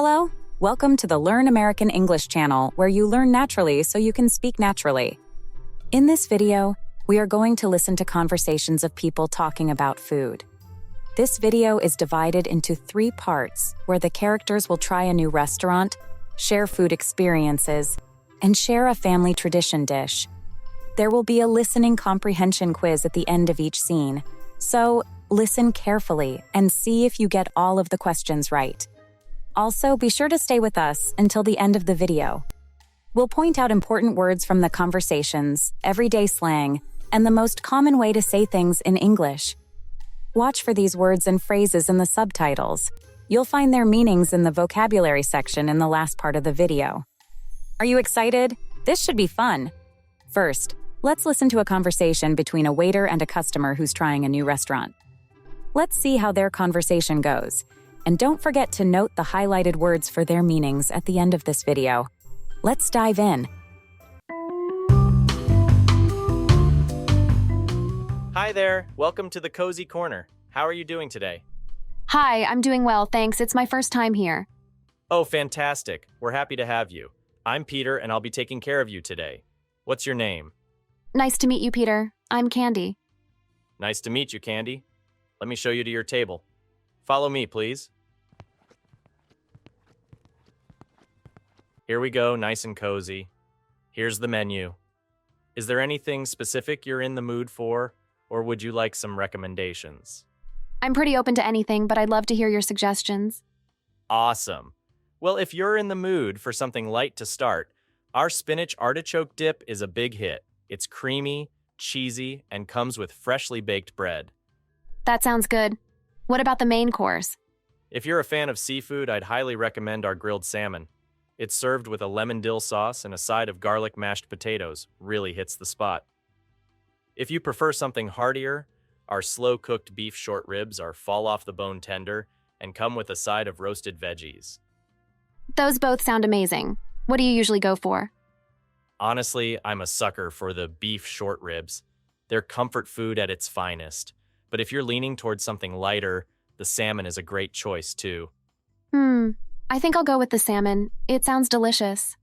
Hello, welcome to the Learn American English channel, where you learn naturally so you can speak naturally. In this video, we are going to listen to conversations of people talking about food. This video is divided into 3 parts, where the characters will try a new restaurant, share food experiences, and share a family tradition dish. There will be a listening comprehension quiz at the end of each scene, so listen carefully and see if you get all of the questions right. Also, be sure to stay with us until the end of the video. We'll point out important words from the conversations, everyday slang, and the most common way to say things in English. Watch for these words and phrases in the subtitles. You'll find their meanings in the vocabulary section in the last part of the video. Are you excited? This should be fun. First, let's listen to a conversation between a waiter and a customer who's trying a new restaurant. Let's see how their conversation goes. And don't forget to note the highlighted words for their meanings at the end of this video. Let's dive in. Hi there, welcome to the Cozy Corner. How are you doing today? Hi, I'm doing well, thanks. It's my first time here. Oh, fantastic. We're happy to have you. I'm Peter and I'll be taking care of you today. What's your name? Nice to meet you, Peter. I'm Candy. Nice to meet you, Candy. Let me show you to your table. Follow me, please. Here we go, nice and cozy. Here's the menu. Is there anything specific you're in the mood for, or would you like some recommendations? I'm pretty open to anything, but I'd love to hear your suggestions. Awesome. Well, if you're in the mood for something light to start, our spinach artichoke dip is a big hit. It's creamy, cheesy, and comes with freshly baked bread. That sounds good. What about the main course? If you're a fan of seafood, I'd highly recommend our grilled salmon. It's served with a lemon dill sauce and a side of garlic mashed potatoes. Really hits the spot. If you prefer something heartier, our slow-cooked beef short ribs are fall-off-the-bone tender and come with a side of roasted veggies. Those both sound amazing. What do you usually go for? Honestly, I'm a sucker for the beef short ribs. They're comfort food at its finest. But if you're leaning towards something lighter, the salmon is a great choice too. I think I'll go with the salmon. It sounds delicious.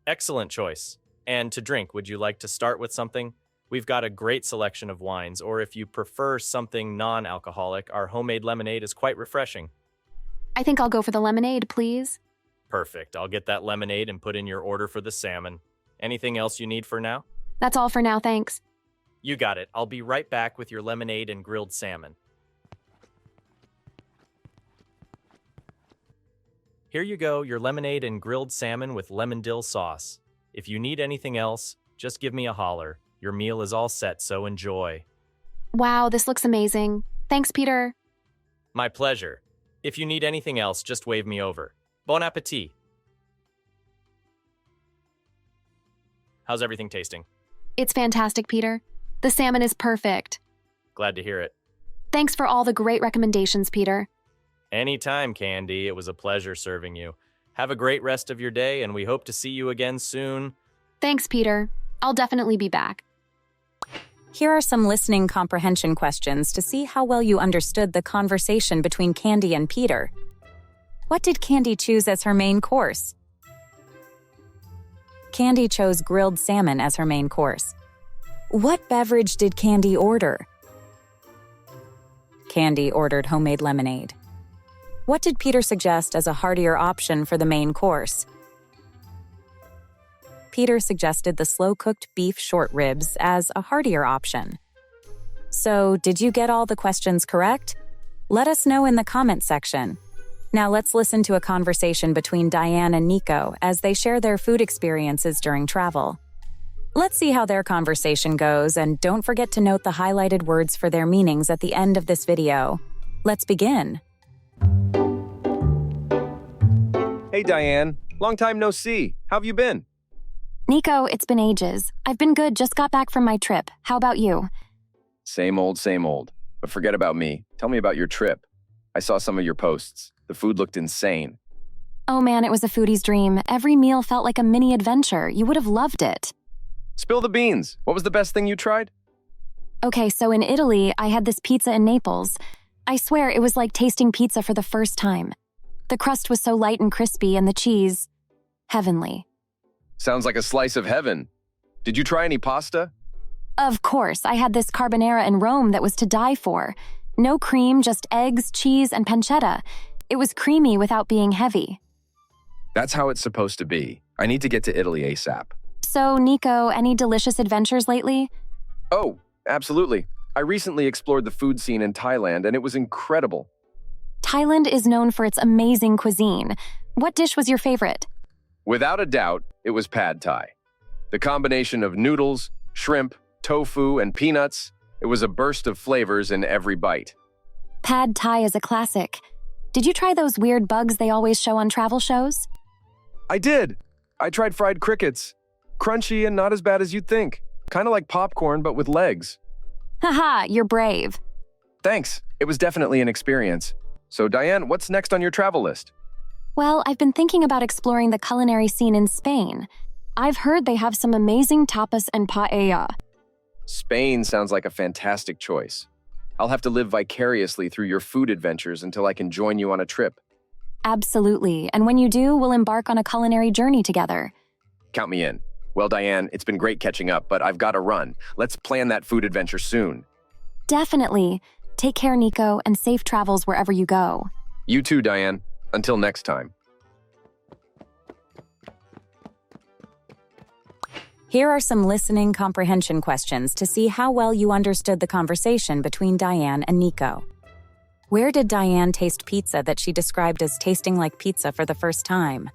Excellent choice. And to drink, would you like to start with something? We've got a great selection of wines, or if you prefer something non-alcoholic, our homemade lemonade is quite refreshing. I think I'll go for the lemonade, please. Perfect. I'll get that lemonade and put in your order for the salmon. Anything else you need for now? That's all for now, thanks. You got it. I'll be right back with your lemonade and grilled salmon. Here you go, your lemonade and grilled salmon with lemon dill sauce. If you need anything else, just give me a holler. Your meal is all set, so enjoy. Wow, this looks amazing. Thanks, Peter. My pleasure. If you need anything else, just wave me over. Bon appetit. How's everything tasting? It's fantastic, Peter. The salmon is perfect. Glad to hear it. Thanks for all the great recommendations, Peter. Anytime, Candy. It was a pleasure serving you. Have a great rest of your day, and we hope to see you again soon. Thanks, Peter. I'll definitely be back. Here are some listening comprehension questions to see how well you understood the conversation between Candy and Peter. What did Candy choose as her main course? Candy chose grilled salmon as her main course. What beverage did Candy order? Candy ordered homemade lemonade. What did Peter suggest as a heartier option for the main course? Peter suggested the slow-cooked beef short ribs as a heartier option. So, did you get all the questions correct? Let us know in the comment section. Now let's listen to a conversation between Diane and Nico as they share their food experiences during travel. Let's see how their conversation goes, and don't forget to note the highlighted words for their meanings at the end of this video. Let's begin. Hey Diane, long time no see. How have you been? Nico, it's been ages. I've been good, just got back from my trip. How about you? Same old, same old. But forget about me. Tell me about your trip. I saw some of your posts. The food looked insane. Oh man, it was a foodie's dream. Every meal felt like a mini adventure. You would have loved it. Spill the beans. What was the best thing you tried? Okay, so in Italy, I had this pizza in Naples. I swear it was like tasting pizza for the first time. The crust was so light and crispy and the cheese, heavenly. Sounds like a slice of heaven. Did you try any pasta? Of course, I had this carbonara in Rome that was to die for. No cream, just eggs, cheese, and pancetta. It was creamy without being heavy. That's how it's supposed to be. I need to get to Italy ASAP. So, Nico, any delicious adventures lately? Oh, absolutely. I recently explored the food scene in Thailand and it was incredible. Thailand is known for its amazing cuisine. What dish was your favorite? Without a doubt, it was pad thai. The combination of noodles, shrimp, tofu, and peanuts, it was a burst of flavors in every bite. Pad Thai is a classic. Did you try those weird bugs they always show on travel shows? I did. I tried fried crickets. Crunchy and not as bad as you'd think. Kind of like popcorn, but with legs. Haha, you're brave. Thanks. It was definitely an experience. So, Diane, what's next on your travel list? Well, I've been thinking about exploring the culinary scene in Spain. I've heard they have some amazing tapas and paella. Spain sounds like a fantastic choice. I'll have to live vicariously through your food adventures until I can join you on a trip. Absolutely, and when you do, we'll embark on a culinary journey together. Count me in. Well, Diane, it's been great catching up, but I've got to run. Let's plan that food adventure soon. Definitely. Take care, Nico, and safe travels wherever you go. You too, Diane. Until next time. Here are some listening comprehension questions to see how well you understood the conversation between Diane and Nico. Where did Diane taste pizza that she described as tasting like pizza for the first time?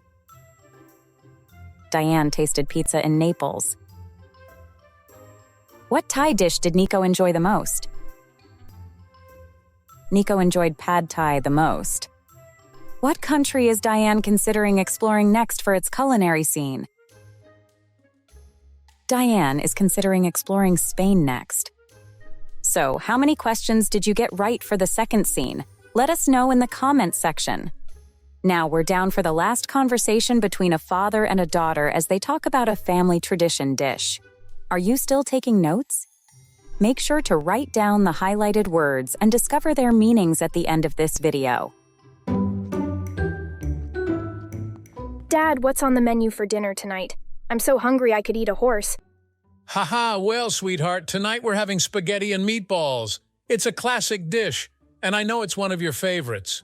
Diane tasted pizza in Naples. What Thai dish did Nico enjoy the most? Nico enjoyed pad Thai the most. What country is Diane considering exploring next for its culinary scene? Diane is considering exploring Spain next. So, how many questions did you get right for the second scene? Let us know in the comments section. Now we're down for the last conversation between a father and a daughter as they talk about a family tradition dish. Are you still taking notes? Make sure to write down the highlighted words and discover their meanings at the end of this video. Dad, what's on the menu for dinner tonight? I'm so hungry I could eat a horse. Haha, well, sweetheart, tonight we're having spaghetti and meatballs. It's a classic dish, and I know it's one of your favorites.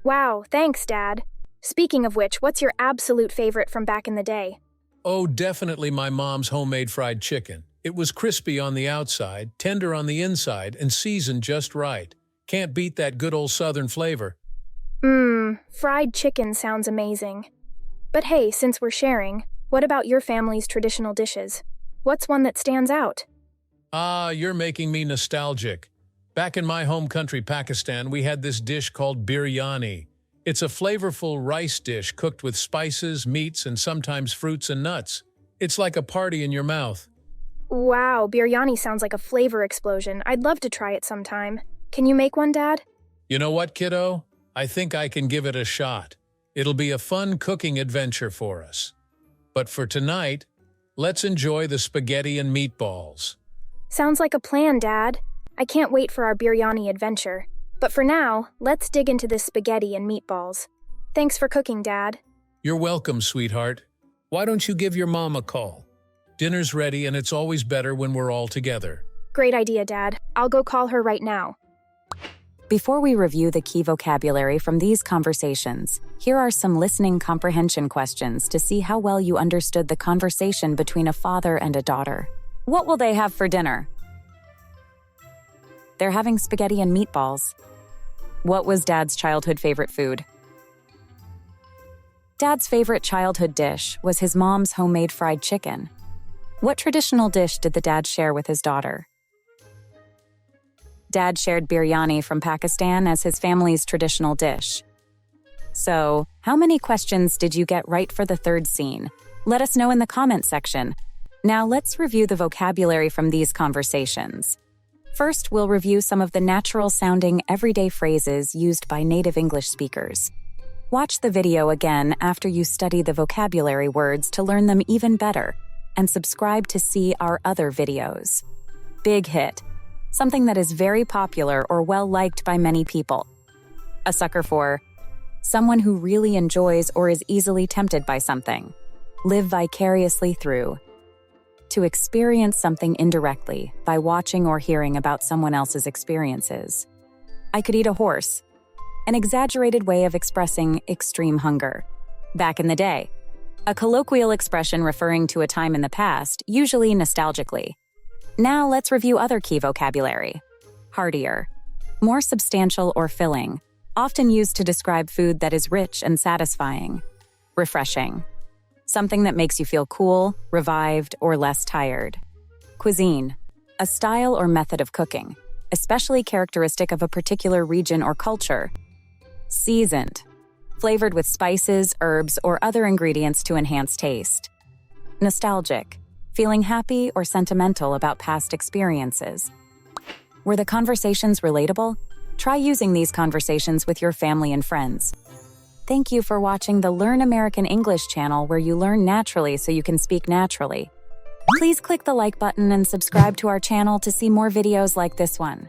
Wow, thanks, Dad. Speaking of which, what's your absolute favorite from back in the day? Oh, definitely my mom's homemade fried chicken. It was crispy on the outside, tender on the inside, and seasoned just right. Can't beat that good old southern flavor. Fried chicken sounds amazing. But hey, since we're sharing, what about your family's traditional dishes? What's one that stands out? Ah, you're making me nostalgic. Back in my home country, Pakistan, we had this dish called biryani. It's a flavorful rice dish cooked with spices, meats, and sometimes fruits and nuts. It's like a party in your mouth. Wow, biryani sounds like a flavor explosion. I'd love to try it sometime. Can you make one, Dad? You know what, kiddo? I think I can give it a shot. It'll be a fun cooking adventure for us. But for tonight, let's enjoy the spaghetti and meatballs. Sounds like a plan, Dad. I can't wait for our biryani adventure. But for now, let's dig into this spaghetti and meatballs. Thanks for cooking, Dad. You're welcome, sweetheart. Why don't you give your mom a call? Dinner's ready, and it's always better when we're all together. Great idea, Dad. I'll go call her right now. Before we review the key vocabulary from these conversations, here are some listening comprehension questions to see how well you understood the conversation between a father and a daughter. What will they have for dinner? They're having spaghetti and meatballs. What was Dad's childhood favorite food? Dad's favorite childhood dish was his mom's homemade fried chicken. What traditional dish did the dad share with his daughter? Dad shared biryani from Pakistan as his family's traditional dish. So, how many questions did you get right for the third scene? Let us know in the comment section. Now let's review the vocabulary from these conversations. First, we'll review some of the natural-sounding everyday phrases used by native English speakers. Watch the video again after you study the vocabulary words to learn them even better, and subscribe to see our other videos. Big hit. Something that is very popular or well-liked by many people. A sucker for Someone who really enjoys or is easily tempted by something. Live vicariously through. To experience something indirectly by watching or hearing about someone else's experiences. I could eat a horse. An exaggerated way of expressing extreme hunger. Back in the day. A colloquial expression referring to a time in the past, usually nostalgically. Now let's review other key vocabulary. Heartier. More substantial or filling, often used to describe food that is rich and satisfying. Refreshing. Something that makes you feel cool, revived, or less tired. Cuisine. A style or method of cooking, especially characteristic of a particular region or culture. Seasoned. Flavored with spices, herbs, or other ingredients to enhance taste. Nostalgic. Feeling happy or sentimental about past experiences. Were the conversations relatable? Try using these conversations with your family and friends. Thank you for watching the Learn American English channel where you learn naturally so you can speak naturally. Please click the like button and subscribe to our channel to see more videos like this one.